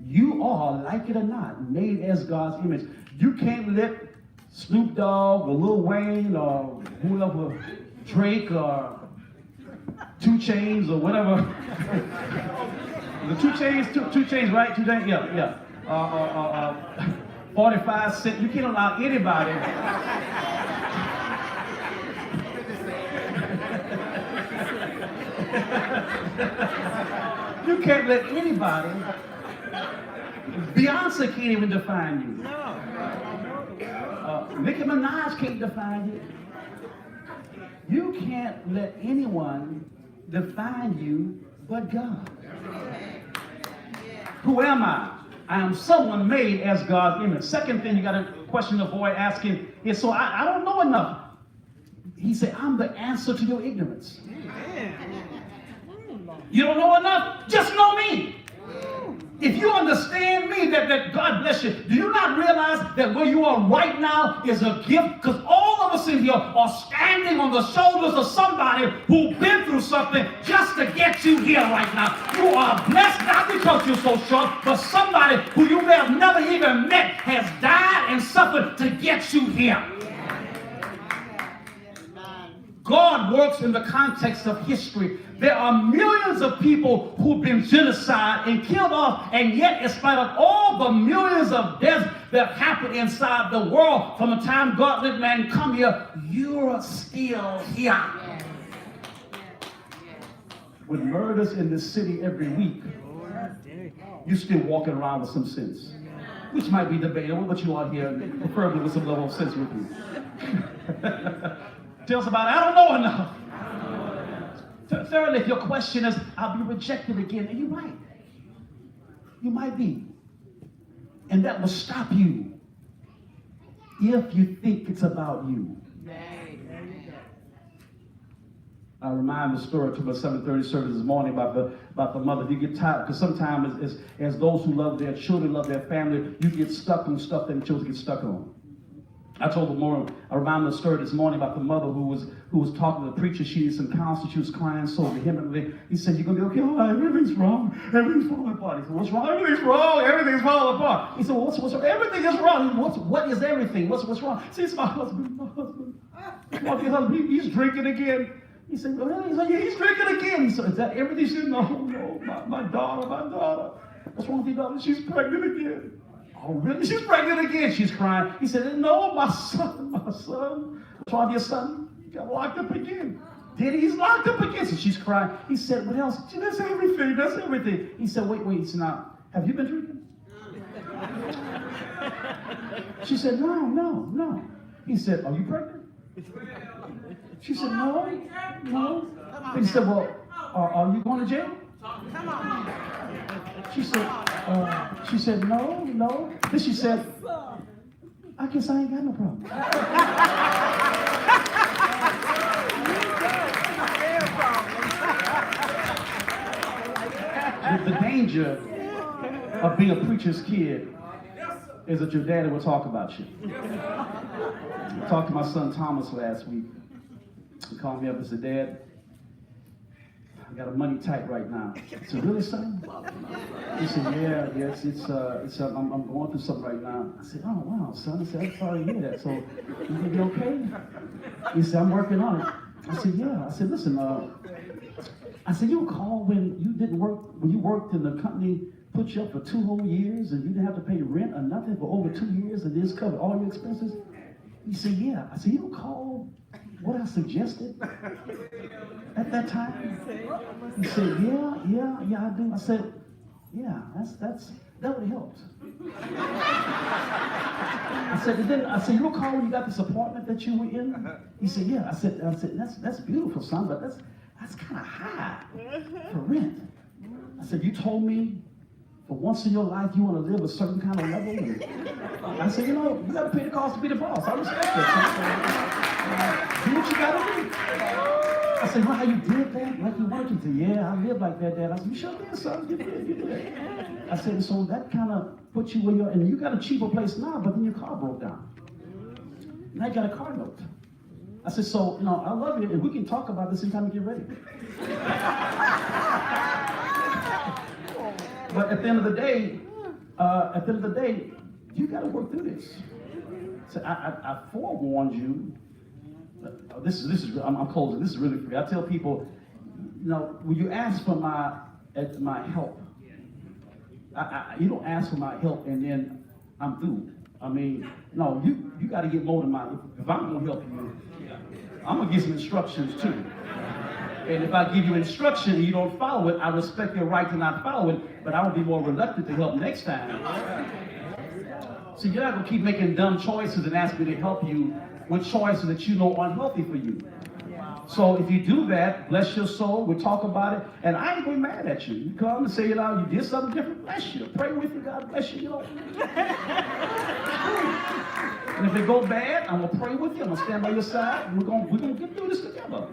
You are, like it or not, made as God's image. You can't let Snoop Dogg or Lil Wayne or whoever, Drake or 2 Chainz or whatever. The 2 Chainz, right? 2 Chainz, yeah. 45 Cent. You can't allow anybody. You can't let anybody. Beyonce can't even define you. Nicki Minaj can't define you. You can't let anyone define you but God. Who am I? I am someone made as God's image. Second thing you got to question, avoid asking is, so I don't know enough. He said, I'm the answer to your ignorance. You don't know enough? Just know me. If you understand me, that God bless you, do you not realize that where you are right now is a gift? Because all of us in here are standing on the shoulders of somebody who's been through something just to get you here right now. You are blessed not because you're so short, but somebody who you may have never even met has died and suffered to get you here. God works in the context of history. There are millions of people who've been genocide and killed off, and yet in spite of all the millions of deaths that happened inside the world from the time God let man come here, you're still here. With murders in this city every week, you're still walking around with some sense, which might be debatable, but you are here preferably with some level of sense with you. Tell somebody, I don't know enough. Thirdly, if your question is, I'll be rejected again, and you're right. You might be. And that will stop you if you think it's about you. I remind the story to my 7:30 service this morning about the mother. You get tired, because sometimes as those who love their children, love their family, you get stuck on stuff that the children get stuck on. I remind the story this morning about the mother who was talking to the preacher. She needed some counsel. She was crying so vehemently. He said, "You're gonna be okay? Oh, everything's wrong. Everything's falling apart." He said, "What's wrong? Everything's wrong. Everything's falling apart." He said, "Well, what's wrong? Everything is wrong." What is everything? What's wrong? He said, "It's my husband. He's drinking again." He said, "Well, yeah, he's drinking again." He said, "Is that everything?" She said, "No, my daughter. What's wrong with your daughter? She's pregnant again." "Oh, really? She's pregnant again?" She's crying. He said, "No, my son. What's wrong with your son? He got locked up again." He's locked up again. So she's crying. He said, "What else?" She said, That's everything. He said, wait. He said, "Now, have you been drinking?" She said, No. He said, "Are you pregnant?" She said, No. He said, "Well, are you going to jail?" Come on. She said, no. Then she said, "I guess I ain't got no problem." The danger of being a preacher's kid is that your daddy will talk about you. I talked to my son Thomas last week. He called me up and said, "Dad, I got a money tight right now. I said, really, son? He said, yeah, I'm going through something right now. I said, oh, wow, son. I said, I'm sorry to hear that. So, you gonna be okay? He said, I'm working on it. I said, yeah. I said, listen, I said, you recall when you didn't work, when you worked in the company, put you up for 2 whole years and you didn't have to pay rent or nothing for over 2 years and this covered all your expenses? He said, yeah. I said, you recall what I suggested at that time? He said, yeah, I do. I said, yeah, that would help. I said, you recall when you got this apartment that you were in? He said, yeah. I said, that's beautiful, son, but that's kind of high for rent. I said, you told me for once in your life you want to live a certain kind of level. And I said, you got to pay the cost to be the boss. I respect that. Do what you got to do. I said, well, how you did that? Like you worked? He said, yeah, I live like that, Dad. I said, you sure did, son. You did. I said, so that kind of put you where you're, and you got a cheaper place now, but then your car broke down. Now you got a car note. I said, so, I love you, and we can talk about this anytime you get ready. But at the end of the day, you got to work through this. So I forewarned you. This is I'm closing. This is really free. I tell people, when you ask for my help, you don't ask for my help and then I'm through. I mean, no, you got to get more than mine. If I'm going to help you, I'm going to give some instructions too. And if I give you instruction and you don't follow it, I respect your right to not follow it, but I will be more reluctant to help next time. So you're not going to keep making dumb choices and ask me to help you with choices that you know are unhealthy for you. So if you do that, bless your soul, we'll talk about it, and I ain't going to be mad at you. You come and say, you did something different, bless you. Pray with you, God bless you, And if it go bad, I'm going to pray with you, I'm going to stand by your side, and we're going to get through this together.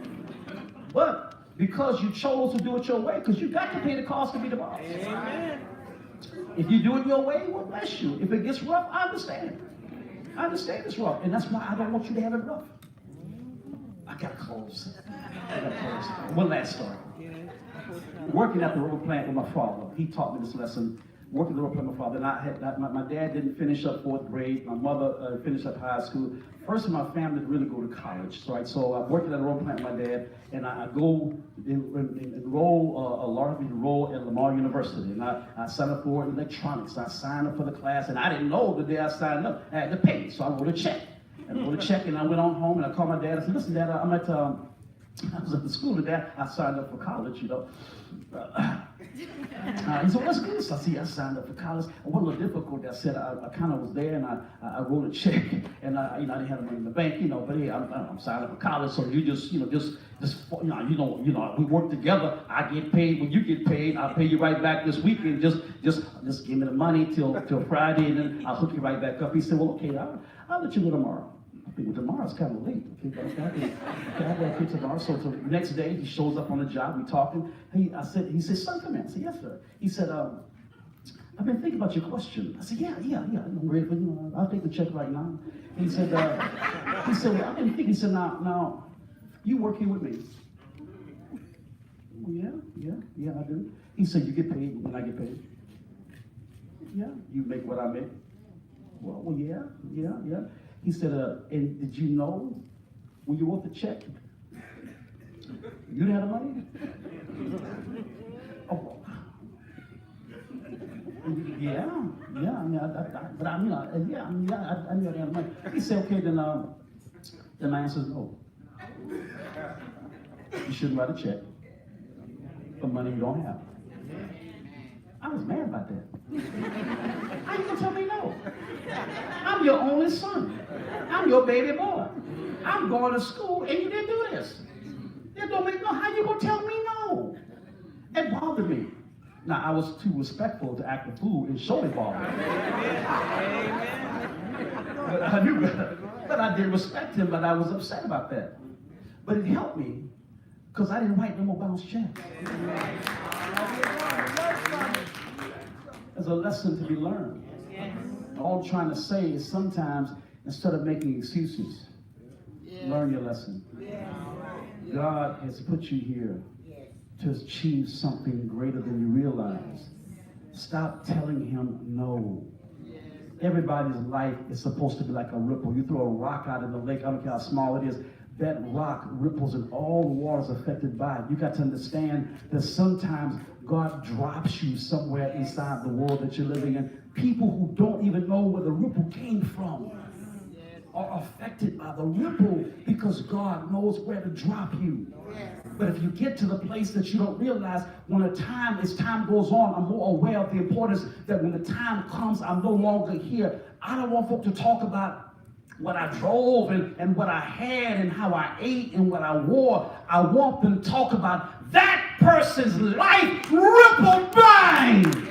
But because you chose to do it your way, because you got to pay the cost to be the boss. Amen. If you do it your way, well, bless you. If it gets rough, I understand. I understand it's rough, and that's why I don't want you to have it rough. I gotta close. One last story. Working at the rubber plant with my father, he taught me this lesson. Working at the rubber plant with my father, and my dad didn't finish up 4th grade. My mother finished up high school. First in my family to really go to college, right? So I'm working at the rubber plant with my dad, and I go enroll, a lot of people enroll at Lamar University, and I signed up for electronics. I signed up for the class, and I didn't know the day I signed up, I had to pay, so I wrote a check. And I went on home, and I called my dad. I said, listen, Dad, I was at the school today. I signed up for college, He said, what's this? I said, I signed up for college. It wasn't a little difficult. I said, I kind of was there, and I wrote a check, and I didn't have the money in the bank, but hey, I'm signed up for college, so you just we work together. I get paid when you get paid. I'll pay you right back this weekend. Just give me the money till Friday, and then I'll hook you right back up. He said, well, okay, I'll let you go tomorrow. I think tomorrow's kind of late. Okay, I'll go okay tomorrow. So the next day, he shows up on the job. We talking. He said, son, come in. I said, yes, sir. He said, I've been thinking about your question. I said, yeah. I'm ready for you. I'll take the check right now. He said, well, I've been thinking. He said, now, you work here with me. Yeah, I do. He said, you get paid when I get paid. Yeah, you make what I make. Well, yeah. He said, and did you know when you wrote the check, you didn't have the money? Oh, yeah. I knew I didn't have the money. He said, okay, then my answer is no. You shouldn't write a check for money you don't have. I was mad about that. How you gonna tell me no? I'm your only son. I'm your baby boy. I'm going to school and you didn't do this. That don't make no. How you gonna tell me no? It bothered me. Now I was too respectful to act a fool and show it bothered me. But I knew better. But I did respect him, but I was upset about that. But it helped me because I didn't write no more bounce checks. There's a lesson to be learned. All I'm trying to say is sometimes, instead of making excuses, learn your lesson. God has put you here to achieve something greater than you realize. Stop telling him no. Everybody's life is supposed to be like a ripple. You throw a rock out in the lake, I don't care how small it is, that rock ripples and all the water is affected by it. You got to understand that sometimes God drops you somewhere inside the world that you're living in. People who don't even know where the ripple came from are affected by the ripple because God knows where to drop you. But if you get to the place that you don't realize, as time goes on, I'm more aware of the importance that when the time comes, I'm no longer here. I don't want folk to talk about what I drove and what I had and how I ate and what I wore. I want them to talk about that person's life rippled mine.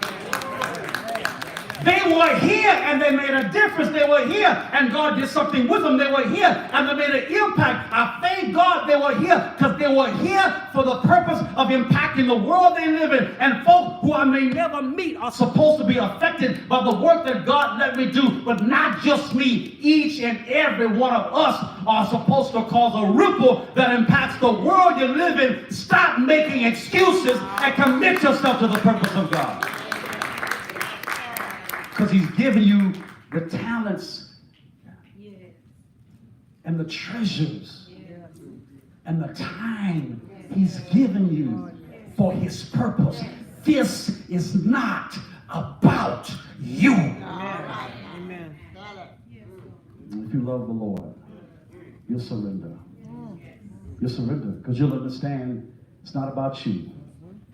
They were here and they made a difference. They were here and God did something with them. They were here and they made an impact. I thank God they were here because they were here for the purpose of impacting the world they live in. And folk who I may never meet are supposed to be affected by the work that God let me do. But not just me. Each and every one of us are supposed to cause a ripple that impacts the world you live in. Stop making excuses and commit yourself to the purpose of God. Because he's given you the talents and the treasures and the time he's given you for his purpose. This is not about you. Amen. If you love the Lord, you'll surrender. You'll surrender because you'll understand it's not about you.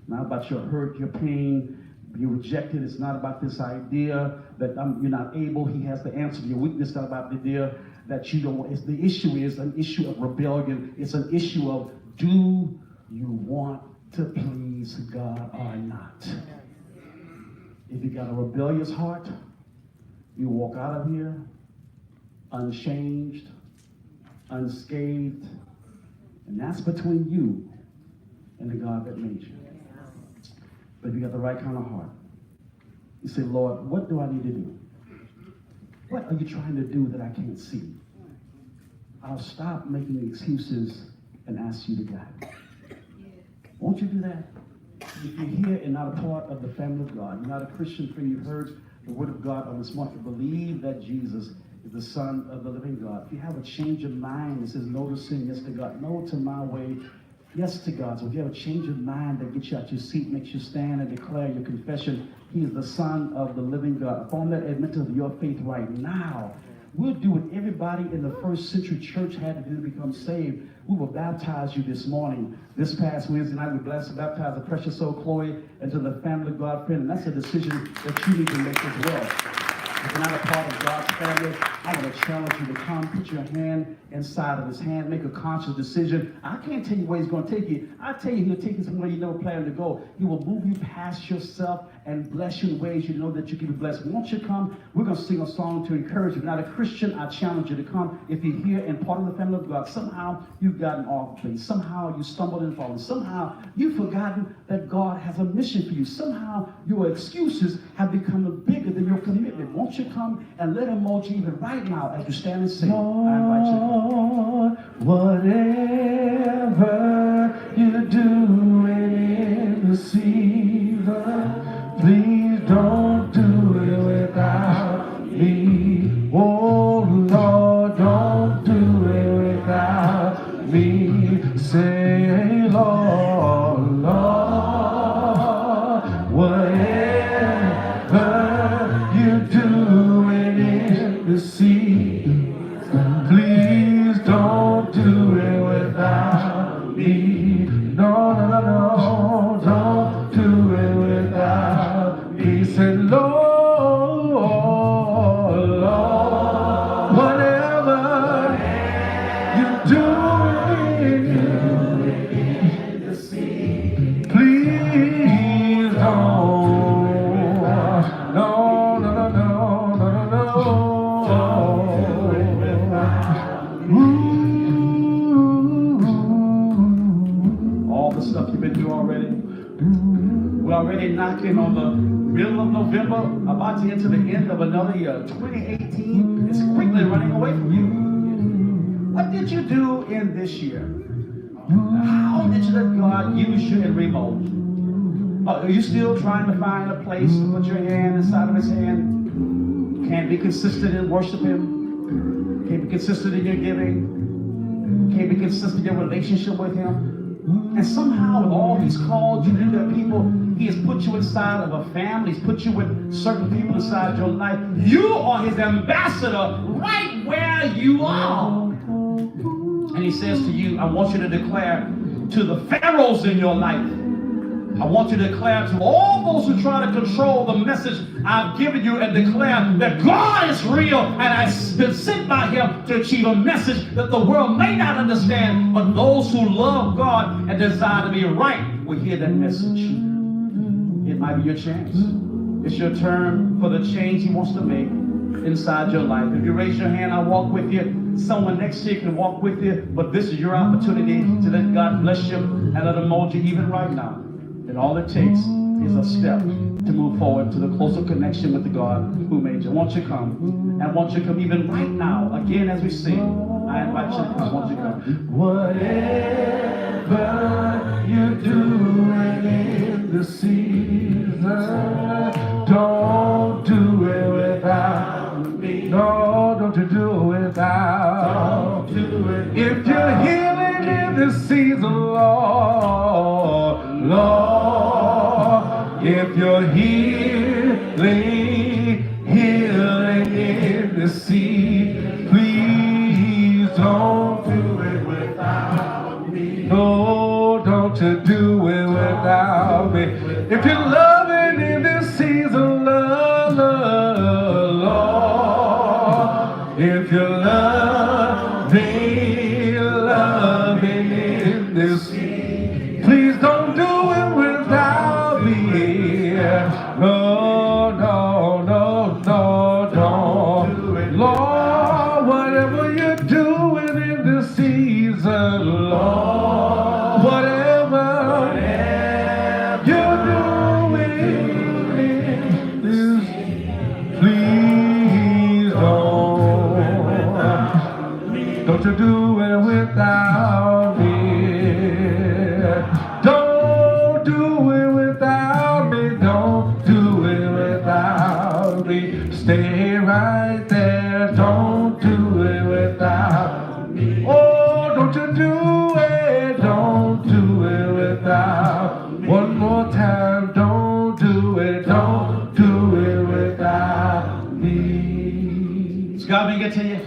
Not about your hurt, your pain, you're rejected. It's not about this idea that you're not able. He has the answer to your weakness. It's not about the idea that you don't. The issue is an issue of rebellion. It's an issue of, do you want to please God or not? If you got a rebellious heart, you walk out of here unchanged, unscathed, and that's between you and the God that made you. But if you got the right kind of heart, you say, Lord, what do I need to do? What are you trying to do that I can't see? I'll stop making excuses and ask you to guide me. Won't you do that? If you're here and not a part of the family of God, you're not a Christian friend, you've heard the word of God on this morning, to believe that Jesus is the Son of the living God. If you have a change of mind that says no to sin, yes to God, no to my way, yes to God. So if you have a change of mind that gets you out your seat, makes you stand and declare your confession, he is the Son of the living God. Upon that admittance of your faith right now, we'll do what everybody in the first century church had to do to become saved. We will baptize you this morning. This past Wednesday night, we blessed and baptized the precious soul Chloe into the family of God friend. And that's a decision that you need to make as well. If you're not a part of God's family, I want to challenge you to come, put your hand inside of his hand, make a conscious decision. I can't tell you where he's going to take you. I tell you, he'll take you somewhere you never planned to go. He will move you past yourself and bless you in ways you know that you can be blessed. Won't you come? We're going to sing a song to encourage you. If you're not a Christian, I challenge you to come. If you're here and part of the family of God, somehow you've gotten off place. Somehow you stumbled and fallen. Somehow you've forgotten that God has a mission for you. Somehow your excuses have become bigger than your commitment. Won't you come and let him mold you even right now as you stand and sing? I invite you to come. Whatever you're doing in the season, please don't do it without me. Oh Lord, don't do it without me. Say, Lord, Lord, whatever you're doing in the season, please don't do it without me. No, no, no, no, don't do it without me. Say, Lord, Lord, whatever you're doing in the sea, please don't. No, no, no, no, no, no, no. All the stuff you've been through already. We're already knocking on the middle of November, about to enter the end of another year. 2018 is quickly running away from you. What did you do in this year How did you let God use you and remold you? Are you still trying to find a place to put your hand inside of his hand? Can't be consistent in worship him. Can't be consistent in your giving. Can't be consistent in your relationship with him. And somehow with all he's called you to do, the people, he has put you inside of a family. He's put you with certain people inside your life. You are his ambassador right where you are. And he says to you, I want you to declare to the pharaohs in your life, I want you to declare to all those who try to control the message I've given you and declare that God is real and I've been sent by him to achieve a message that the world may not understand, but those who love God and desire to be right will hear that message. It might be your chance. It's your turn for the change he wants to make inside your life. If you raise your hand, I'll walk with you. Someone next to you can walk with you, but this is your opportunity to let God bless you and let him mold you even right now. And all it takes is a step to move forward to the closer connection with the God who made you. I want you to come. And I want you to come even right now. Again, as we sing, I invite you to come. I want you to come. Whatever you're doing in the season, don't do it without me. No, don't you do it without. Don't do it. If you're healing in this season, Lord, if you're healing in the sea, please don't do it without me. No, don't you do it without me. If you're loving in this season, Lord, if you're loving in this season, please don't do it without me. No, no, no, no, don't. Lord, whatever you're doing in this season, Lord, whatever you're doing in this, please don't you do it without me. Don't do it without me. Don't do it without me. Stay right there. Don't do it without me. Oh, don't you do it. Don't do it without me. One more time. Don't do it. Don't do it without me. Has God been good to you?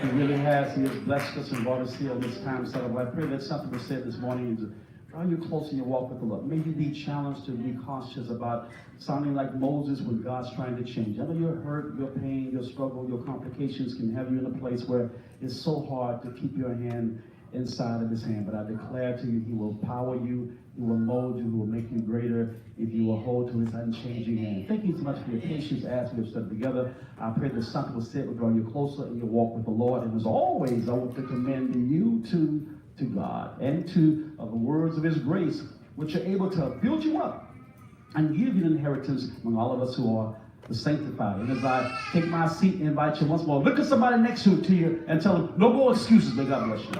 He really has. He has blessed us and brought us here on this time set up. I pray that something was said this morning is draw you close in your walk with the Lord. May you be challenged to be cautious about sounding like Moses when God's trying to change. I know your hurt, your pain, your struggle, your complications can have you in a place where it's so hard to keep your hand inside of his hand. But I declare to you, he will empower you, he will mold you, he will make you greater if you will hold to his unchanging hand. Thank you so much for your patience as we have studied together. I pray that something will sit will draw you closer in your walk with the Lord. And as always, I want to commend you to God and to the words of his grace, which are able to build you up and give you an inheritance among all of us who are the sanctified. And as I take my seat and invite you once more, look at somebody next to you and tell them, no more excuses. May God bless you.